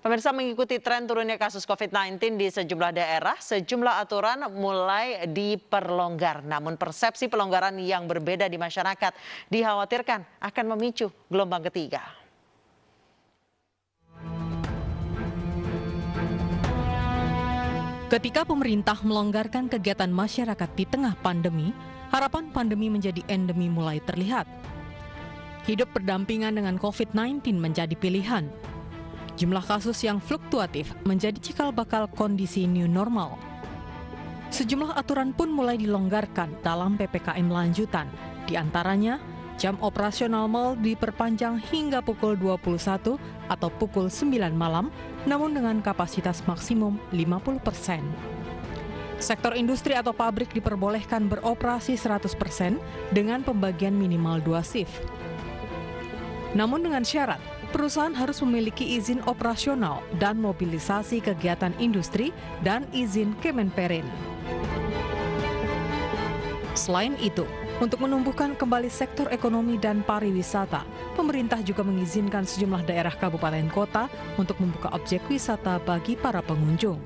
Pemirsa, mengikuti tren turunnya kasus COVID-19 di sejumlah daerah, sejumlah aturan mulai diperlonggar. Namun persepsi pelonggaran yang berbeda di masyarakat dikhawatirkan akan memicu gelombang ketiga. Ketika pemerintah melonggarkan kegiatan masyarakat di tengah pandemi, harapan pandemi menjadi endemi mulai terlihat. Hidup berdampingan dengan COVID-19 menjadi pilihan. Jumlah kasus yang fluktuatif menjadi cikal bakal kondisi new normal. Sejumlah aturan pun mulai dilonggarkan dalam PPKM lanjutan. Di antaranya, jam operasional mal diperpanjang hingga pukul 21 atau pukul 9 malam, namun dengan kapasitas maksimum 50%. Sektor industri atau pabrik diperbolehkan beroperasi 100% dengan pembagian minimal 2 shift. Namun dengan syarat, perusahaan harus memiliki izin operasional dan mobilisasi kegiatan industri dan izin Kemenperin. Selain itu, untuk menumbuhkan kembali sektor ekonomi dan pariwisata, pemerintah juga mengizinkan sejumlah daerah kabupaten kota untuk membuka objek wisata bagi para pengunjung.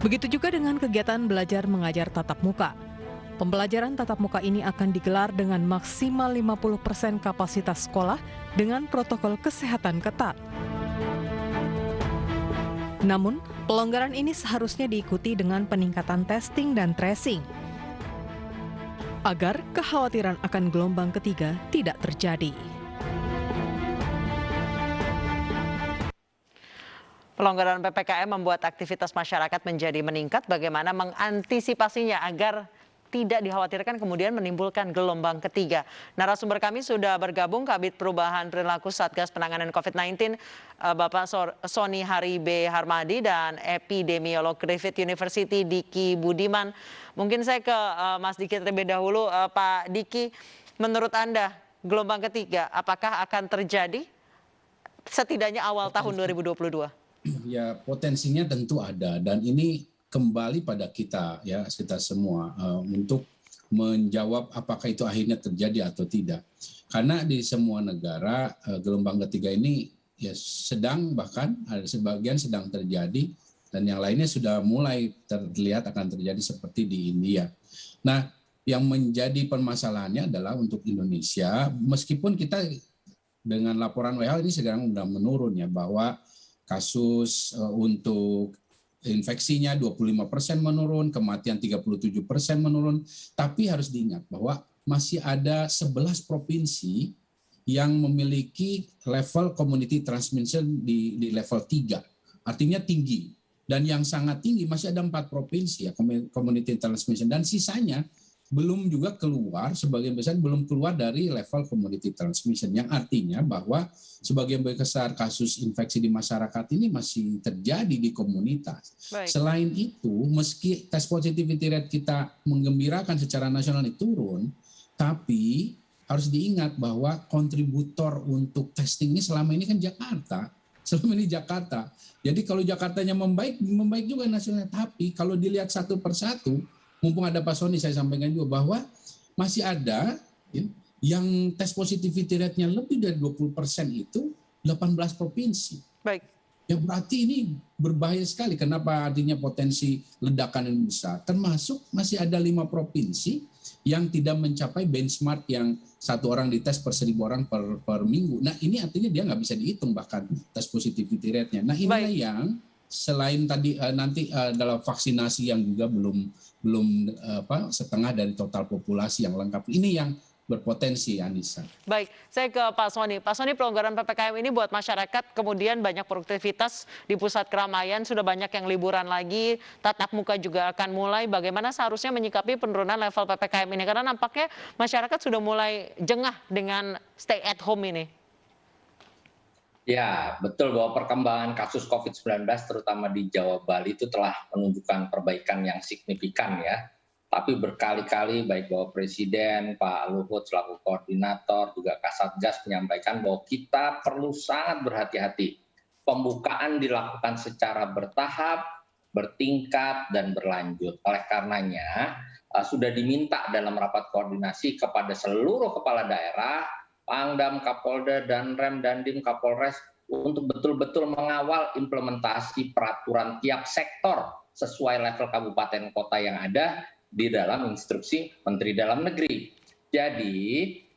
Begitu juga dengan kegiatan belajar mengajar tatap muka. Pembelajaran tatap muka ini akan digelar dengan maksimal 50% kapasitas sekolah dengan protokol kesehatan ketat. Namun, pelonggaran ini seharusnya diikuti dengan peningkatan testing dan tracing, agar kekhawatiran akan gelombang ketiga tidak terjadi. Pelonggaran PPKM membuat aktivitas masyarakat menjadi meningkat. Bagaimana mengantisipasinya agar tidak dikhawatirkan kemudian menimbulkan gelombang ketiga. Narasumber kami sudah bergabung, Kabid Perubahan Perilaku Satgas Penanganan COVID-19, Bapak Sony Haribe Harmadi, dan epidemiolog Griffith University Diki Budiman. Mungkin saya ke Mas Diki terlebih dahulu. Pak Diki, menurut Anda gelombang ketiga apakah akan terjadi setidaknya awal tahun 2022? Ya, potensinya tentu ada, dan ini kembali pada kita, ya, kita semua untuk menjawab apakah itu akhirnya terjadi atau tidak. Karena di semua negara gelombang ketiga ini ya sedang, bahkan ada sebagian sedang terjadi, dan yang lainnya sudah mulai terlihat akan terjadi seperti di India. Nah, yang menjadi permasalahannya adalah untuk Indonesia, meskipun kita dengan laporan WHO ini sekarang sudah menurun, ya, bahwa kasus untuk infeksinya 25% menurun, kematian 37% menurun, tapi harus diingat bahwa masih ada 11 provinsi yang memiliki level community transmission di level 3, artinya tinggi. Dan yang sangat tinggi masih ada 4 provinsi ya community transmission, dan sisanya belum juga keluar, sebagian besar belum keluar dari level community transmission, yang artinya bahwa sebagian besar kasus infeksi di masyarakat ini masih terjadi di komunitas. Baik. Selain itu, meski tes positivity rate kita menggembirakan secara nasional ini turun, tapi harus diingat bahwa kontributor untuk testing ini selama ini kan Jakarta. Selama ini Jakarta. Jadi kalau Jakartanya membaik juga nasionalnya. Tapi kalau dilihat satu persatu, mumpung ada Pak Sony, saya sampaikan juga bahwa masih ada ya, yang tes positivity rate-nya lebih dari 20% itu 18 provinsi. Baik. Ya berarti ini berbahaya sekali. Kenapa? Artinya potensi ledakan yang besar. Termasuk masih ada 5 provinsi yang tidak mencapai benchmark yang 1 orang dites per 1.000 orang per minggu. Nah ini artinya dia nggak bisa dihitung bahkan tes positivity rate-nya. Nah inilah yang selain tadi nanti dalam vaksinasi yang juga belum setengah dari total populasi yang lengkap. Ini yang berpotensi, Anissa. Baik, saya ke Pak Sony. Pak Sony, pelonggaran PPKM ini buat masyarakat kemudian banyak produktivitas di pusat keramaian, sudah banyak yang liburan lagi, tatap muka juga akan mulai. Bagaimana seharusnya menyikapi penurunan level PPKM ini? Karena nampaknya masyarakat sudah mulai jengah dengan stay at home ini. Ya, betul bahwa perkembangan kasus COVID-19 terutama di Jawa Bali itu telah menunjukkan perbaikan yang signifikan, ya. Tapi berkali-kali baik Bapak Presiden, Pak Luhut selaku koordinator, juga Kasatgas menyampaikan bahwa kita perlu sangat berhati-hati. Pembukaan dilakukan secara bertahap, bertingkat, dan berlanjut. Oleh karenanya, sudah diminta dalam rapat koordinasi kepada seluruh kepala daerah Pangdam, Kapolda, Danrem, Dandim, Kapolres untuk betul-betul mengawal implementasi peraturan tiap sektor sesuai level kabupaten kota yang ada di dalam instruksi Menteri Dalam Negeri. Jadi,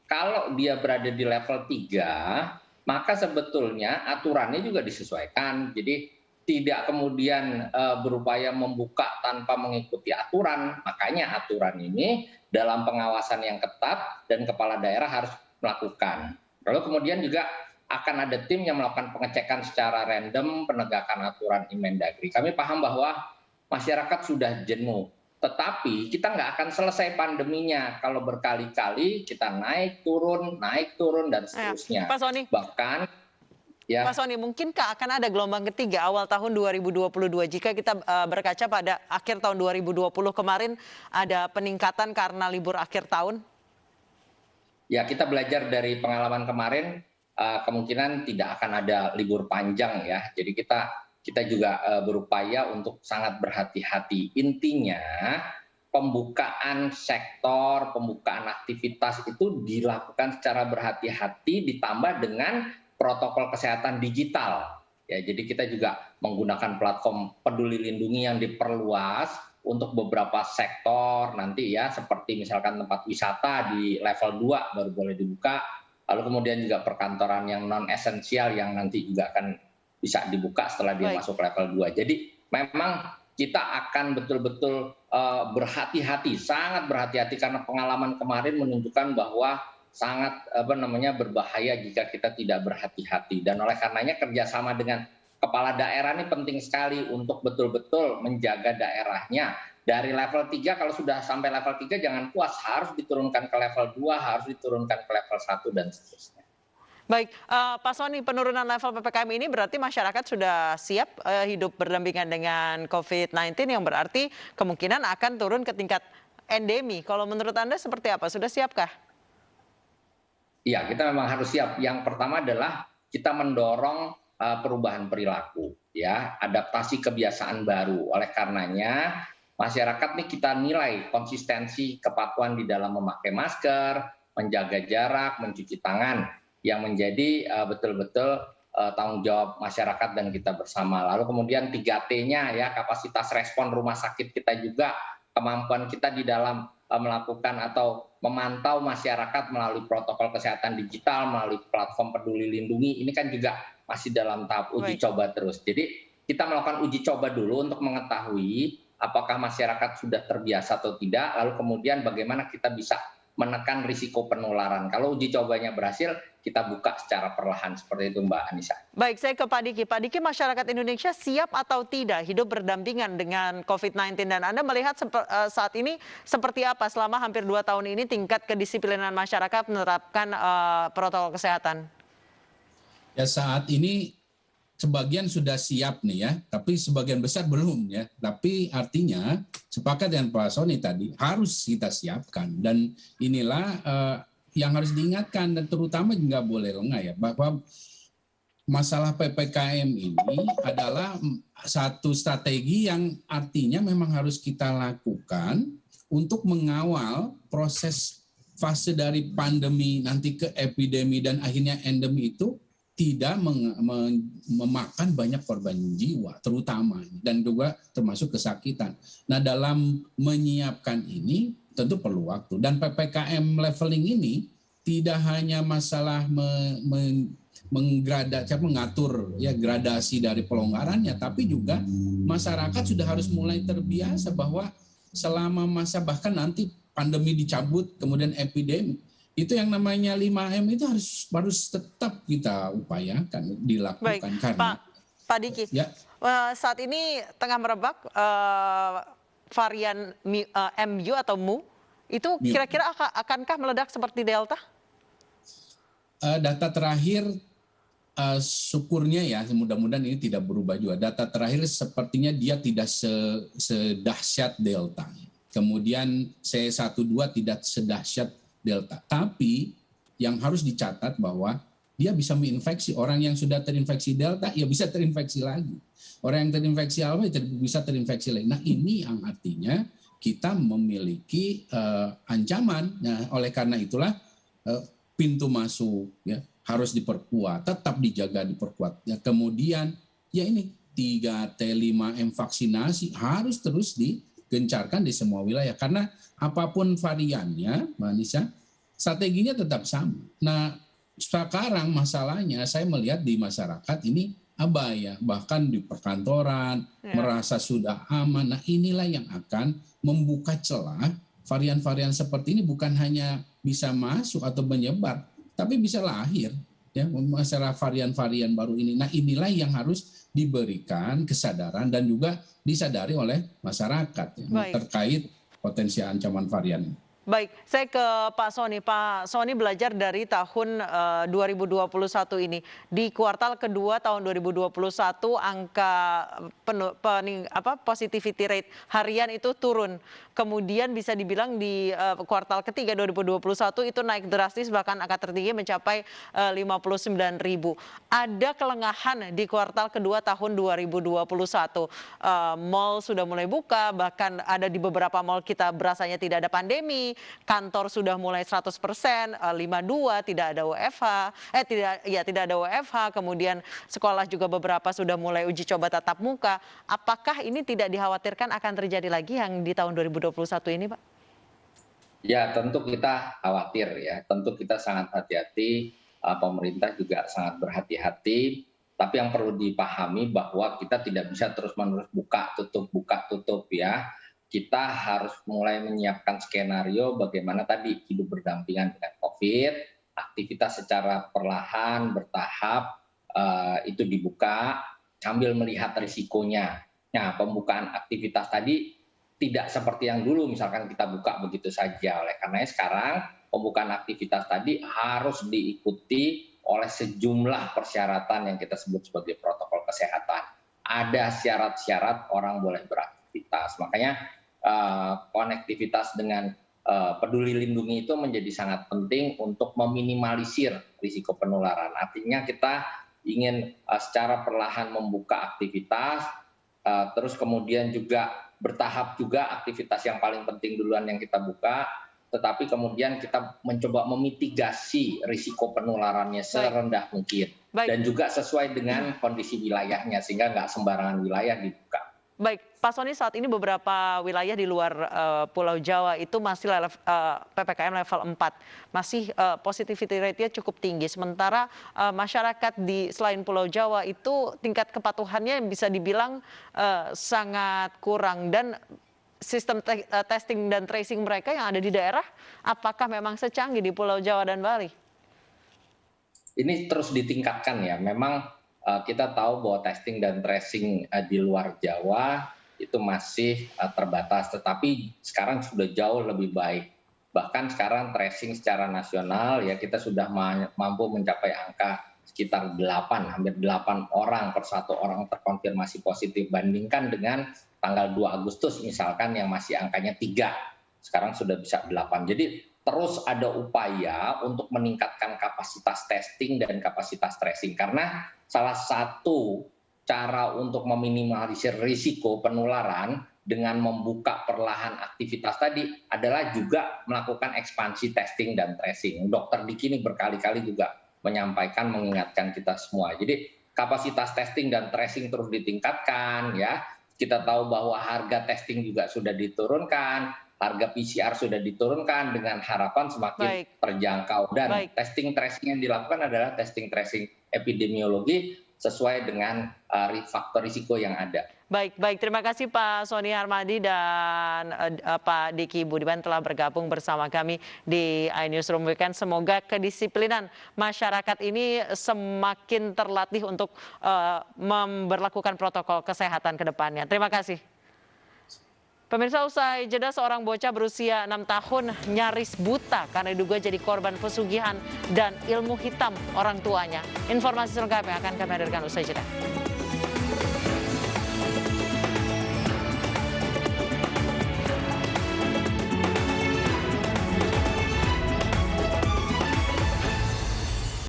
kalau dia berada di level 3, maka sebetulnya aturannya juga disesuaikan. Jadi, tidak kemudian berupaya membuka tanpa mengikuti aturan. Makanya aturan ini dalam pengawasan yang ketat dan kepala daerah harus melakukan. Lalu kemudian juga akan ada tim yang melakukan pengecekan secara random penegakan aturan Inmendagri. Kami paham bahwa masyarakat sudah jenuh, tetapi kita nggak akan selesai pandeminya kalau berkali-kali kita naik turun dan seterusnya. Pak Soni. Bahkan ya. Pak Soni, mungkinkah akan ada gelombang ketiga awal tahun 2022 jika kita berkaca pada akhir tahun 2020 kemarin ada peningkatan karena libur akhir tahun? Ya, kita belajar dari pengalaman kemarin, kemungkinan tidak akan ada libur panjang ya. Jadi kita juga berupaya untuk sangat berhati-hati. Intinya pembukaan sektor, pembukaan aktivitas itu dilakukan secara berhati-hati ditambah dengan protokol kesehatan digital. Ya, jadi kita juga menggunakan platform Peduli Lindungi yang diperluas untuk beberapa sektor nanti ya, seperti misalkan tempat wisata di level 2 baru boleh dibuka, lalu kemudian juga perkantoran yang non esensial yang nanti juga akan bisa dibuka setelah dia masuk level 2. Jadi memang kita akan betul-betul berhati-hati, sangat berhati-hati karena pengalaman kemarin menunjukkan bahwa sangat berbahaya jika kita tidak berhati-hati. Dan oleh karenanya kerjasama dengan kepala daerah ini penting sekali untuk betul-betul menjaga daerahnya. Dari level 3, kalau sudah sampai level 3 jangan puas, harus diturunkan ke level 2, harus diturunkan ke level 1 dan seterusnya. Baik, Pak Soni, penurunan level PPKM ini berarti masyarakat sudah siap hidup berdampingan dengan COVID-19 yang berarti kemungkinan akan turun ke tingkat endemi. Kalau menurut Anda seperti apa? Sudah siapkah? Iya, kita memang harus siap. Yang pertama adalah kita mendorong perubahan perilaku, ya, adaptasi kebiasaan baru. Oleh karenanya, masyarakat nih kita nilai konsistensi kepatuhan di dalam memakai masker, menjaga jarak, mencuci tangan, yang menjadi betul-betul tanggung jawab masyarakat dan kita bersama. Lalu kemudian 3T-nya ya, kapasitas respon rumah sakit kita juga, kemampuan kita di dalam melakukan atau memantau masyarakat melalui protokol kesehatan digital, melalui platform Peduli Lindungi, ini kan juga masih dalam tahap uji coba terus. Jadi kita melakukan uji coba dulu untuk mengetahui apakah masyarakat sudah terbiasa atau tidak, lalu kemudian bagaimana kita bisa menekan risiko penularan. Kalau uji cobanya berhasil, kita buka secara perlahan seperti itu Mbak Anissa. Baik, saya ke Pak Diki. Pak Diki, masyarakat Indonesia siap atau tidak hidup berdampingan dengan COVID-19 dan Anda melihat saat ini seperti apa selama hampir 2 tahun ini tingkat kedisiplinan masyarakat menerapkan protokol kesehatan? Ya, saat ini sebagian sudah siap nih ya, tapi sebagian besar belum ya. Tapi artinya sepakat dengan Pak Soni tadi harus kita siapkan, dan inilah yang harus diingatkan dan terutama nggak boleh lengah ya, bahwa masalah PPKM ini adalah satu strategi yang artinya memang harus kita lakukan untuk mengawal proses fase dari pandemi nanti ke epidemi dan akhirnya endemi itu tidak memakan banyak korban jiwa terutama dan juga termasuk kesakitan. Nah, dalam menyiapkan ini tentu perlu waktu, dan PPKM leveling ini tidak hanya masalah mengatur ya gradasi dari pelonggarannya, tapi juga masyarakat sudah harus mulai terbiasa bahwa selama masa bahkan nanti pandemi dicabut kemudian epidemi, itu yang namanya 5M itu harus tetap kita upayakan dilakukan. Baik, karena Pak Diki, ya, saat ini tengah merebak varian MU atau MU, itu kira-kira akankah meledak seperti Delta? Data terakhir syukurnya ya, mudah-mudahan ini tidak berubah juga. Data terakhir sepertinya dia tidak sedahsyat Delta. Kemudian C12 tidak sedahsyat Delta. Tapi yang harus dicatat bahwa dia bisa menginfeksi. Orang yang sudah terinfeksi Delta ya bisa terinfeksi lagi. Orang yang terinfeksi Alpha ya bisa terinfeksi lagi. Nah, ini yang artinya kita memiliki ancaman. Nah, oleh karena itulah pintu masuk ya harus diperkuat, tetap dijaga, diperkuat. Ya, kemudian ya ini 3T 5M vaksinasi harus terus digencarkan di semua wilayah karena apapun variannya, Mbak Anissa, strateginya tetap sama. Nah, sekarang masalahnya saya melihat di masyarakat ini abai ya, bahkan di perkantoran merasa sudah aman. Nah, inilah yang akan membuka celah varian-varian seperti ini bukan hanya bisa masuk atau menyebar, tapi bisa lahir ya masalah varian-varian baru ini. Nah, inilah yang harus diberikan kesadaran dan juga disadari oleh masyarakat ya, terkait potensi ancaman varian ini. Baik, saya ke Pak Sony. Pak Sony belajar dari tahun 2021 ini. Di kuartal kedua tahun 2021 angka positivity rate harian itu turun. Kemudian bisa dibilang di kuartal ketiga 2021 itu naik drastis, bahkan angka tertinggi mencapai 59.000. Ada kelengahan di kuartal kedua tahun 2021. Mall sudah mulai buka, bahkan ada di beberapa mall kita berasanya tidak ada pandemi. Kantor sudah mulai 100%, 52 tidak ada WFH, tidak ada WFH, kemudian sekolah juga beberapa sudah mulai uji coba tatap muka. Apakah ini tidak dikhawatirkan akan terjadi lagi yang di tahun 2021 ini, Pak? Ya, tentu kita khawatir ya, tentu kita sangat hati-hati, pemerintah juga sangat berhati-hati, tapi yang perlu dipahami bahwa kita tidak bisa terus-menerus buka tutup ya. Kita harus mulai menyiapkan skenario bagaimana tadi hidup berdampingan dengan COVID, aktivitas secara perlahan, bertahap, itu dibuka sambil melihat risikonya. Nah, pembukaan aktivitas tadi tidak seperti yang dulu, misalkan kita buka begitu saja. Oleh karena sekarang pembukaan aktivitas tadi harus diikuti oleh sejumlah persyaratan yang kita sebut sebagai protokol kesehatan. Ada syarat-syarat orang boleh beraktivitas. Makanya konektivitas dengan Peduli Lindungi itu menjadi sangat penting untuk meminimalisir risiko penularan. Artinya kita ingin secara perlahan membuka aktivitas, terus kemudian juga bertahap juga aktivitas yang paling penting duluan yang kita buka, tetapi kemudian kita mencoba memitigasi risiko penularannya serendah mungkin. Dan juga sesuai dengan kondisi wilayahnya sehingga nggak sembarangan wilayah dibuka. Baik, Pak Sony, saat ini beberapa wilayah di luar Pulau Jawa itu masih PPKM level 4. Masih positivity rate-nya cukup tinggi. Sementara masyarakat di selain Pulau Jawa itu tingkat kepatuhannya bisa dibilang sangat kurang. Dan sistem testing dan tracing mereka yang ada di daerah, apakah memang secanggih di Pulau Jawa dan Bali? Ini terus ditingkatkan ya. Memang kita tahu bahwa testing dan tracing di luar Jawa itu masih terbatas, tetapi sekarang sudah jauh lebih baik. Bahkan sekarang tracing secara nasional ya kita sudah mampu mencapai angka sekitar 8, hampir 8 orang per 1 orang terkonfirmasi positif, bandingkan dengan tanggal 2 Agustus misalkan yang masih angkanya 3, sekarang sudah bisa 8. Jadi terus ada upaya untuk meningkatkan kapasitas testing dan kapasitas tracing. Karena salah satu cara untuk meminimalisir risiko penularan dengan membuka perlahan aktivitas tadi adalah juga melakukan ekspansi testing dan tracing. Dr. Diki ini berkali-kali juga menyampaikan, mengingatkan kita semua. Jadi kapasitas testing dan tracing terus ditingkatkan ya. Kita tahu bahwa harga testing juga sudah diturunkan. Harga PCR sudah diturunkan dengan harapan semakin terjangkau. Dan testing tracing yang dilakukan adalah testing tracing epidemiologi sesuai dengan faktor risiko yang ada. Baik. Terima kasih Pak Sony Harmadi dan Pak Diki Budiman telah bergabung bersama kami di iNewsroom Weekend. Semoga kedisiplinan masyarakat ini semakin terlatih untuk memberlakukan protokol kesehatan ke depannya. Terima kasih. Pemirsa, usai jeda seorang bocah berusia 6 tahun nyaris buta karena diduga jadi korban pesugihan dan ilmu hitam orang tuanya. Informasi selengkapnya akan kami hadirkan usai jeda.